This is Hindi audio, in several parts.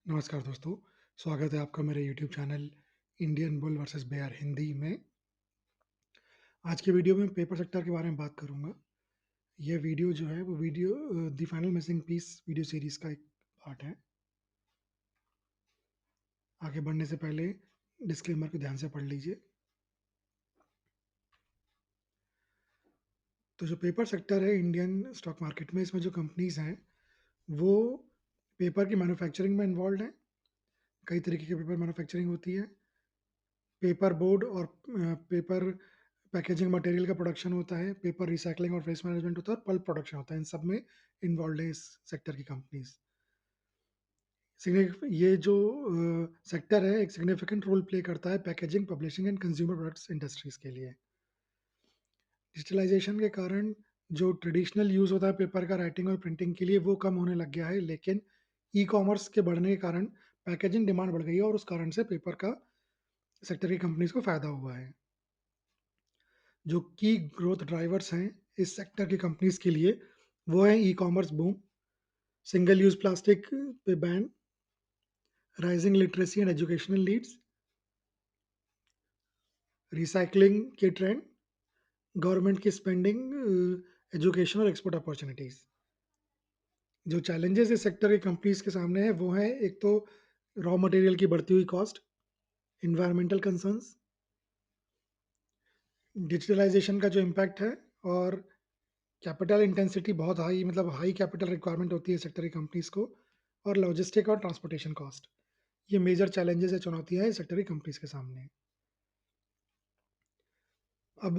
नमस्कार दोस्तों, स्वागत है आपका मेरे YouTube channel Indian bull versus bear Hindi में। आज के वीडियो में पेपर सेक्टर के बारे में बात करूंगा। यह वीडियो जो है वो video the final missing piece video series का एक पार्ट है। आगे बढ़ने से पहले डिस्क्लेमर को ध्यान से पढ़ लीजिए। तो जो पेपर सेक्टर है इंडियन स्टॉक मार्केट में, इसमें जो कंपनीज हैं वो पेपर की मैन्युफैक्चरिंग में इन्वॉल्व हैं। कई तरीके के पेपर मैन्युफैक्चरिंग होती है। पेपर बोर्ड और पेपर पैकेजिंग मटेरियल का प्रोडक्शन होता है, पेपर रिसाइकलिंग और वेस्ट मैनेजमेंट होता है और पल्प प्रोडक्शन होता है। इन सब में इन्वॉल्व है इस सेक्टर की कंपनीज। ये जो सेक्टर है एक सिग्निफिकेंट रोल प्ले करता है packaging, publishing and consumer products industries के लिए। डिजिटलाइजेशन के कारण जो ट्रेडिशनल यूज होता है पेपर का राइटिंग और प्रिंटिंग के लिए वो कम होने लग गया है, लेकिन ई कॉमर्स के बढ़ने के कारण पैकेजिंग डिमांड बढ़ गई है और उस कारण से पेपर का सेक्टर की कंपनीज को फायदा हुआ है। जो की ग्रोथ ड्राइवर्स हैं इस सेक्टर की कंपनीज के लिए वो है e commerce boom, single use plastic पे ban, rising literacy and educational leads, recycling के ट्रेंड, गवर्नमेंट की स्पेंडिंग, एजुकेशन और एक्सपोर्ट अपॉर्चुनिटीज। जो चैलेंजेस इस सेक्टर की कंपनीज के सामने है वो है, एक तो रॉ मटेरियल की बढ़ती हुई कॉस्ट, इन्वायरमेंटल कंसर्न्स, डिजिटलाइजेशन का जो इम्पैक्ट है, और कैपिटल इंटेंसिटी बहुत हाई, मतलब हाई कैपिटल रिक्वायरमेंट होती है सेक्टर की कंपनीज को, और लॉजिस्टिक और ट्रांसपोर्टेशन कॉस्ट। ये मेजर चैलेंजेस है, चुनौतियां हैं सेक्टर की कंपनीज के सामने। अब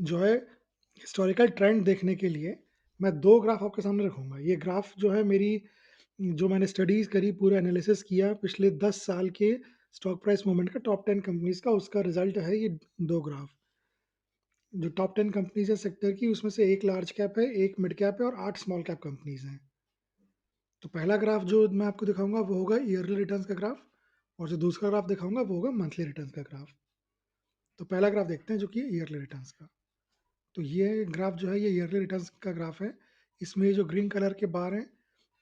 जो है हिस्टोरिकल ट्रेंड देखने के लिए मैं दो ग्राफ आपके सामने रखूंगा। ये ग्राफ जो है मेरी, जो मैंने स्टडीज करी, पूरा एनालिसिस किया पिछले 10 साल के स्टॉक प्राइस मूवमेंट का, टॉप 10 कंपनीज का, उसका रिजल्ट है ये दो ग्राफ। जो टॉप 10 कंपनीज है सेक्टर की, उसमें से एक लार्ज कैप है, एक मिड कैप है और 8 स्मॉल कैप कंपनीज हैं। तो पहला ग्राफ जो मैं आपको दिखाऊंगा वो होगा ईयरली रिटर्न्स का ग्राफ, और जो दूसरा ग्राफ दिखाऊंगा वो होगा मंथली रिटर्न्स का ग्राफ। तो पहला ग्राफ देखते हैं जो कि ईयरली रिटर्न्स का। तो ये ग्राफ जो है ये ईयरली रिटर्न्स का ग्राफ है। इसमें जो ग्रीन कलर के बार हैं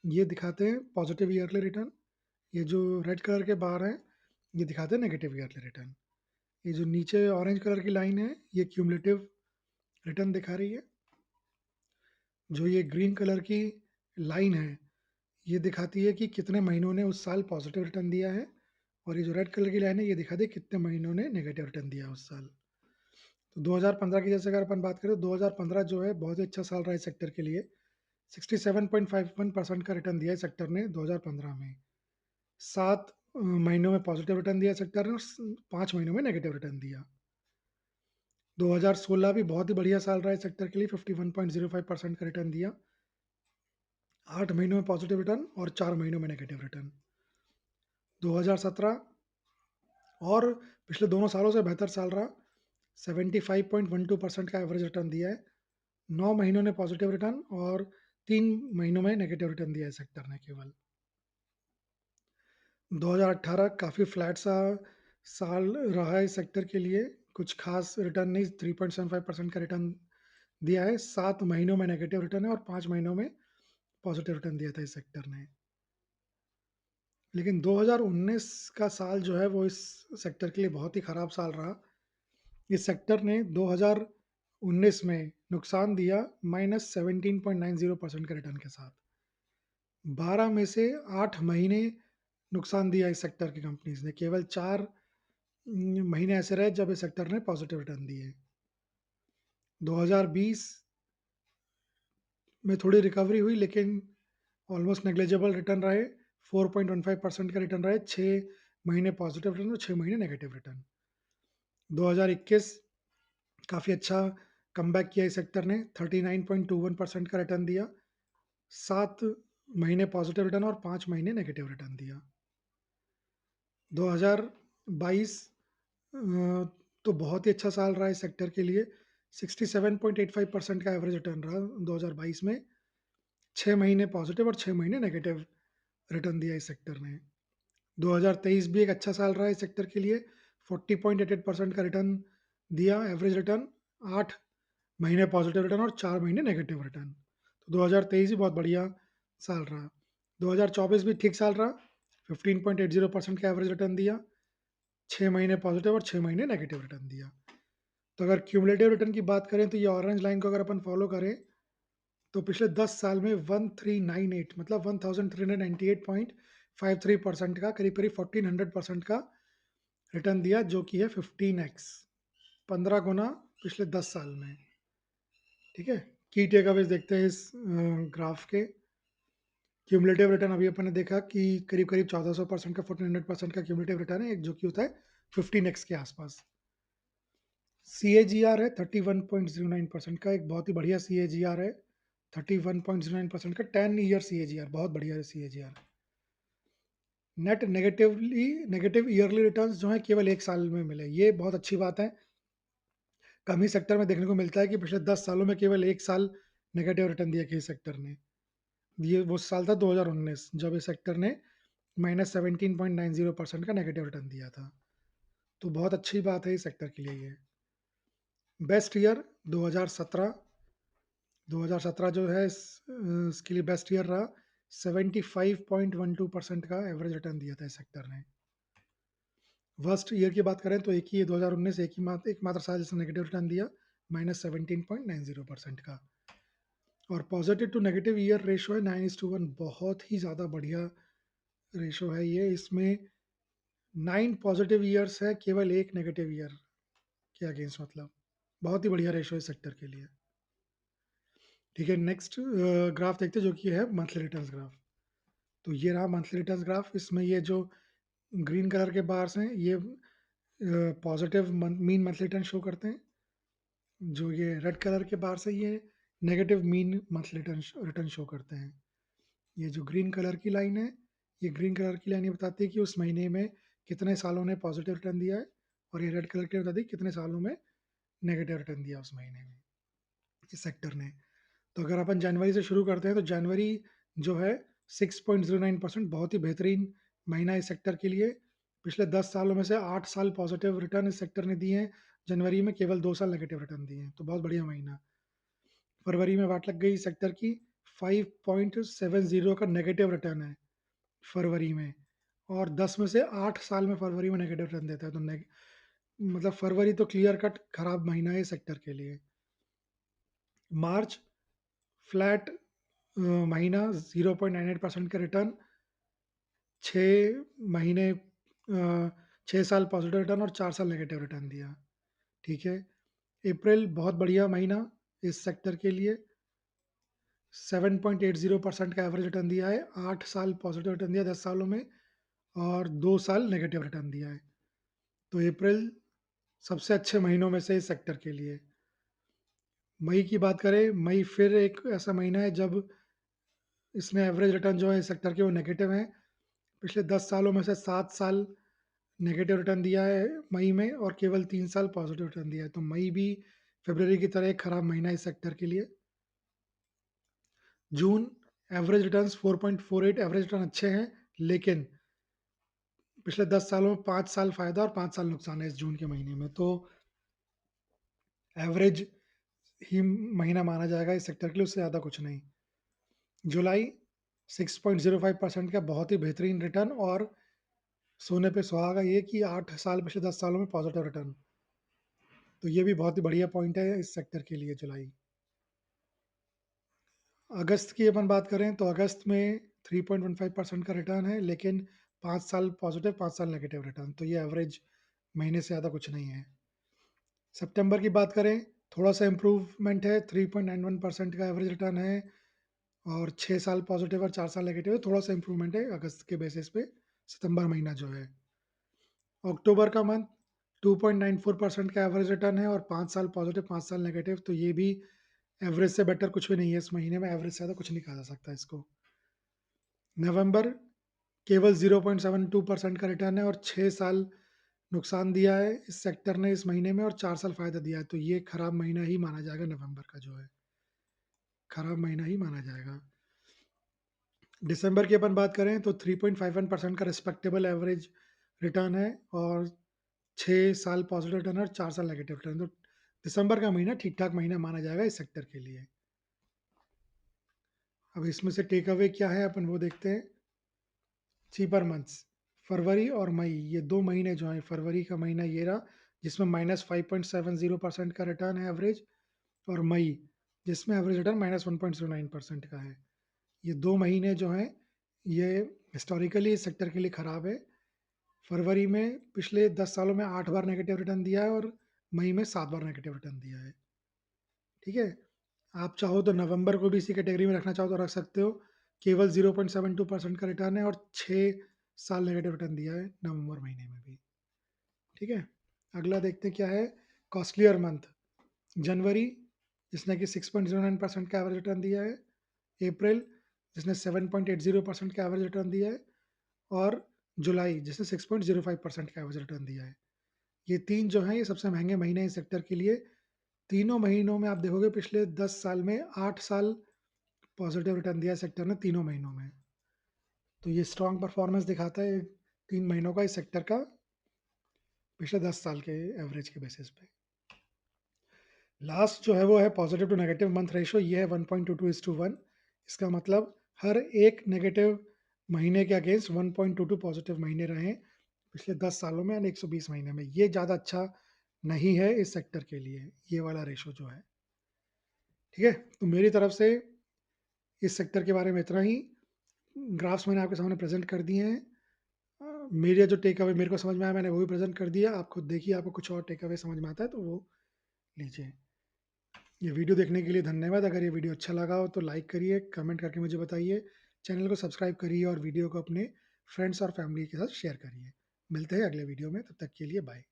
ये दिखाते हैं पॉजिटिव ईयरली रिटर्न, ये जो रेड कलर के बार हैं ये दिखाते हैं नेगेटिव ईयरली रिटर्न। ये जो नीचे ऑरेंज कलर की लाइन है ये क्यूमुलेटिव रिटर्न दिखा रही है। जो ये ग्रीन कलर की लाइन है ये दिखाती है कि कितने महीनों ने उस साल पॉजिटिव रिटर्न दिया है, और ये जो रेड कलर की लाइन है ये दिखाती है कितने महीनों ने नेगेटिव रिटर्न दिया उस साल। तो 2015 की जैसे अगर अपन बात करें तो 2015 जो है बहुत ही अच्छा साल रहा है सेक्टर के लिए। 67.51% का रिटर्न दिया है सेक्टर ने 2015 में। 7 महीनों में पॉजिटिव रिटर्न दिया सेक्टर ने और 5 महीनों में नेगेटिव रिटर्न दिया। 2016 भी बहुत ही बढ़िया साल रहा है सेक्टर के लिए, 51.05% का रिटर्न दिया। 8 महीनों में पॉजिटिव रिटर्न और 4 महीनों में नेगेटिव रिटर्न। 2017 और पिछले दोनों सालों से बेहतर साल रहा, 75.12% का एवरेज रिटर्न दिया है। 9 महीनों ने पॉजिटिव रिटर्न और 3 महीनों में नेगेटिव रिटर्न दिया है सेक्टर ने केवल। 2018 काफ़ी फ्लैट सा साल रहा है सेक्टर के लिए, कुछ खास रिटर्न नहीं, 3.75% का रिटर्न दिया है। 7 महीनों में नेगेटिव रिटर्न है और 5 महीनों में पॉजिटिव रिटर्न दिया था इस सेक्टर ने। लेकिन 2019 का साल जो है वो इस सेक्टर के लिए बहुत ही खराब साल रहा। इस सेक्टर ने 2019 में नुकसान दिया -17.90% के रिटर्न के साथ। 12 में से 8 महीने नुकसान दिया इस सेक्टर की कंपनीज ने, केवल 4 महीने ऐसे रहे जब इस सेक्टर ने पॉजिटिव रिटर्न दिए। 2020 में थोड़ी रिकवरी हुई लेकिन ऑलमोस्ट नेग्लिजिबल रिटर्न रहे। 4.15% का रिटर्न रहे, 6 महीने पॉजिटिव रिटर्न और 6 महीने नेगेटिव रिटर्न। 2021 काफ़ी अच्छा कमबैक किया इस सेक्टर ने, 39.21% का रिटर्न दिया। 7 महीने पॉजिटिव रिटर्न और 5 महीने नेगेटिव रिटर्न दिया। 2022 तो बहुत ही अच्छा साल रहा इस सेक्टर के लिए। 67.85% का एवरेज रिटर्न रहा 2022 में। 6 महीने पॉजिटिव और 6 महीने नेगेटिव रिटर्न दिया इस सेक्टर ने। 2023 भी एक अच्छा साल रहा है इस सेक्टर के लिए। 40.88% का रिटर्न दिया एवरेज रिटर्न, 8 महीने पॉजिटिव रिटर्न और 4 महीने नेगेटिव रिटर्न। तो 2023 भी बहुत बढ़िया साल रहा। 2024 भी ठीक साल रहा, 15.80% का एवरेज रिटर्न दिया, 6 महीने पॉजिटिव और 6 महीने नेगेटिव रिटर्न दिया। तो अगर क्यूमुलेटिव रिटर्न की बात करें तो ये ऑरेंज लाइन को अगर अपन फॉलो करें तो पिछले 10 साल में 1398 मतलब 1398.53% का करीब करीब 1400% का रिटर्न दिया, जो कि है 15x, 15 गुना पिछले 10 साल में। ठीक है, की टेक अवेज देखते हैं इस ग्राफ के। क्यूमुलेटिव रिटर्न अभी अपन ने देखा कि करीब करीब 1400% का 1400% का क्यूमुलेटिव रिटर्न है, जो कि होता है 15x के आसपास। सी ए जी आर है 31.09% का, एक बहुत ही बढ़िया सी ए जी आर है 31.09% का, 10 year C A G are, बहुत बढ़िया है C A G R. Net negative yearly returns जो है केवल एक साल में मिले, ये बहुत अच्छी बात है। कम ही सेक्टर में देखने को मिलता है कि पिछले 10 सालों में केवल एक साल नेगेटिव रिटर्न दिया किसी सेक्टर ने। ये वो साल था 2019 जब इस सेक्टर ने -17.90% का नेगेटिव रिटर्न दिया था। तो बहुत अच्छी बात है इस सेक्टर के लिए ये। बेस्ट ईयर 2017, 2017 जो है इसके लिए बेस्ट ईयर रहा। 75.12% का एवरेज रिटर्न दिया था इस सेक्टर ने। वर्स्ट ईयर की बात करें तो एक ही 2019, एकमात्र साल जिसने नेगेटिव रिटर्न दिया, -17.90% का। और positive to negative year ratio है 9:1, बहुत ही ज़्यादा बढ़िया रेशो है ये। इसमें 9 पॉजिटिव ईयर्स है, केवल एक नेगेटिव ईयर के अगेंस्ट, मतलब बहुत ही बढ़िया रेशो है सेक्टर के लिए। ठीक है, नेक्स्ट ग्राफ देखते हैं जो कि है मंथली रिटर्न्स ग्राफ। तो ये रहा मंथली रिटर्न्स ग्राफ। इसमें ये जो ग्रीन कलर के बार्स हैं ये positive mean monthly return show करते हैं, जो ये रेड कलर के बार्स हैं ये negative mean monthly return show करते हैं। ये जो ग्रीन कलर की लाइन है, ये ग्रीन कलर की लाइन ये बताती है कि उस महीने में कितने सालों ने पॉजिटिव रिटर्न दिया है, और ये रेड कलर की बताती है कितने सालों में नेगेटिव रिटर्न दिया उस महीने में इस सेक्टर ने। तो अगर अपन जनवरी से शुरू करते हैं तो जनवरी जो है 6.09%, बहुत ही बेहतरीन महीना इस सेक्टर के लिए। पिछले 10 सालों में से 8 साल पॉजिटिव रिटर्न इस सेक्टर ने दिए हैं, जनवरी में केवल 2 साल नेगेटिव रिटर्न दिए हैं, तो बहुत बढ़िया महीना। फरवरी में वाट लग गई सेक्टर की, 5.70 का नेगेटिव रिटर्न है फरवरी में, और 10 में से 8 साल में फरवरी में नेगेटिव रिटर्न देता है, तो मतलब फरवरी तो क्लियर कट खराब महीना है सेक्टर के लिए। मार्च फ्लैट महीना 0.98% का रिटर्न, 6 महीने 6 साल पॉजिटिव रिटर्न और 4 साल नेगेटिव रिटर्न दिया। ठीक है, अप्रैल बहुत बढ़िया महीना इस सेक्टर के लिए, 7.80% का एवरेज रिटर्न दिया है, 8 साल पॉजिटिव रिटर्न दिया 10 सालों में, और 2 साल नेगेटिव रिटर्न दिया है। तो अप्रैल सबसे अच्छे महीनों में से इस सेक्टर के लिए। मई की बात करें, मई फिर एक ऐसा महीना है जब इसमें एवरेज रिटर्न जो है इस सेक्टर के वो नेगेटिव है। पिछले 10 सालों में से 7 साल नेगेटिव रिटर्न दिया है मई में, और केवल 3 साल पॉजिटिव रिटर्न दिया है। तो मई भी फरवरी की तरह एक खराब महीना है इस सेक्टर के लिए। जून एवरेज रिटर्न 4.48, एवरेज रिटर्न अच्छे हैं, लेकिन पिछले 10 सालों में 5 साल फायदा और 5 साल नुकसान है इस जून के महीने में, तो एवरेज ही महीना माना जाएगा इस सेक्टर के लिए, उससे ज़्यादा कुछ नहीं। जुलाई 6.05% का बहुत ही बेहतरीन रिटर्न, और सोने पे सुहागा ये कि 8 साल पिछले 10 सालों में पॉजिटिव रिटर्न, तो ये भी बहुत ही बढ़िया पॉइंट है इस सेक्टर के लिए जुलाई। अगस्त की अपन बात करें तो अगस्त में 3.15% का रिटर्न है, लेकिन 5 साल पॉजिटिव 5 साल नेगेटिव रिटर्न, तो ये एवरेज महीने से ज़्यादा कुछ नहीं है। सितंबर की बात करें, थोड़ा सा इम्प्रूवमेंट है, 3.91% का एवरेज रिटर्न है, और 6 साल पॉजिटिव और 4 साल नेगेटिव है, थोड़ा सा इम्प्रूवमेंट है अगस्त के बेसिस पे सितंबर महीना जो है। अक्टूबर का मंथ 2.94% का एवरेज रिटर्न है, और 5 साल पॉजिटिव 5 साल नेगेटिव, तो ये भी एवरेज से बेटर कुछ भी नहीं है इस महीने में, एवरेज से ज़्यादा कुछ नहीं कहा जा सकता इसको। नवंबर केवल 0.72% का रिटर्न है, और 6 साल नुकसान दिया है इस सेक्टर ने इस महीने में, और 4 साल फायदा दिया है, तो ये खराब महीना ही माना जाएगा। नवंबर का जो है खराब महीना ही माना जाएगा। दिसंबर की अपन बात करें तो 3.51% का रिस्पेक्टेबल एवरेज रिटर्न है, और 6 साल पॉजिटिव रिटर्न और 4 साल नेगेटिव रिटर्न, तो दिसंबर का महीना ठीक ठाक महीना माना जाएगा इस सेक्टर के लिए। अब इसमें से टेक अवे क्या है अपन वो देखते हैं। चीपर मंथ्स, फरवरी और मई, ये 2 महीने जो हैं, फरवरी का महीना ये रहा जिसमें -5.70% का रिटर्न है एवरेज, और मई जिसमें एवरेज रिटर्न -1.09% का है। ये 2 महीने जो हैं ये हिस्टोरिकली इस सेक्टर के लिए ख़राब है। फरवरी में पिछले 10 सालों में 8 बार नेगेटिव रिटर्न दिया है और मई में 7 बार नेगेटिव रिटर्न दिया है। ठीक है? आप चाहो तो नवंबर को भी इसी कैटेगरी में रखना चाहो तो रख सकते हो। केवल 0.72% का रिटर्न है और 6 साल नेगेटिव रिटर्न दिया है नवंबर महीने में भी। ठीक है? अगला देखते हैं क्या है। कॉस्टलियर मंथ, जनवरी जिसने कि 6.09% का एवरेज रिटर्न दिया है, अप्रैल जिसने 7.80% का एवरेज रिटर्न दिया है, और जुलाई जिसने 6.05% का एवरेज रिटर्न दिया है। ये 3 जो हैं ये सबसे महंगे महीने हैं इस सेक्टर के लिए। तीनों महीनों में आप देखोगे पिछले 10 साल में 8 साल पॉजिटिव रिटर्न दिया है सेक्टर ने तीनों महीनों में। तो ये स्ट्रॉन्ग परफॉर्मेंस दिखाता है 3 महीनों का इस सेक्टर का पिछले 10 साल के एवरेज के बेसिस पे। लास्ट जो है वो है positive to negative month ratio, ये है 1.22:1। इसका मतलब हर एक नेगेटिव महीने के अगेंस्ट 1.22 पॉजिटिव महीने रहे हैं पिछले 10 सालों में, यानी 120 महीने में। ये ज़्यादा अच्छा नहीं है इस सेक्टर के लिए, ये वाला रेशो जो है। ठीक है, तो मेरी तरफ से इस सेक्टर के बारे में इतना ही। ग्राफ्स मैंने आपके सामने प्रेजेंट कर दिए हैं। मेरे जो टेक अवे मेरे को समझ में आया मैंने वो भी प्रेजेंट कर दिया। आप खुद देखिए, आपको कुछ और टेक अवे समझ में आता है तो वो लीजिए। ये वीडियो देखने के लिए धन्यवाद। अगर ये वीडियो अच्छा लगा हो तो लाइक करिए, कमेंट करके मुझे बताइए, चैनल को सब्सक्राइब करिए और वीडियो को अपने फ्रेंड्स और फैमिली के साथ शेयर करिए। मिलते हैं अगले वीडियो में, तब तक के लिए बाय।